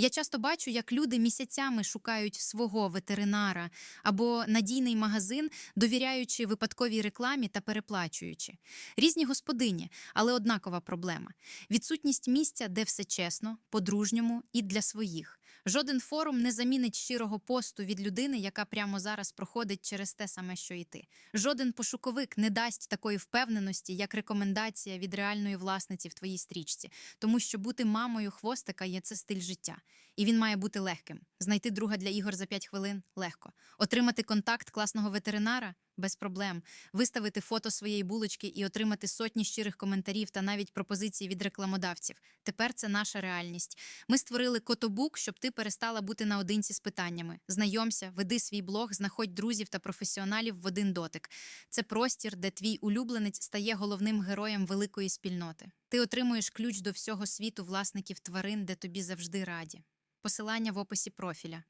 Я часто бачу, як люди місяцями шукають свого ветеринара або надійний магазин, довіряючи випадковій рекламі та переплачуючи. Різні господині, але однакова проблема. Відсутність місця, де все чесно, по-дружньому і для своїх. Жоден форум не замінить щирого посту від людини, яка прямо зараз проходить через те саме, що і ти. Жоден пошуковик не дасть такої впевненості, як рекомендація від реальної власниці в твоїй стрічці. Тому що бути мамою хвостика є це стиль життя. І він має бути легким. Знайти друга для ігор за 5 хвилин – легко. Отримати контакт класного ветеринара – без проблем. Виставити фото своєї булочки і отримати сотні щирих коментарів та навіть пропозиції від рекламодавців. Тепер це наша реальність. Ми створили котобук, щоб ти перестала бути наодинці з питаннями. Знайомся, веди свій блог, знаходь друзів та професіоналів в один дотик. Це простір, де твій улюбленець стає головним героєм великої спільноти. Ти отримуєш ключ до всього світу власників тварин, де тобі завжди раді. Посилання в описі профіля.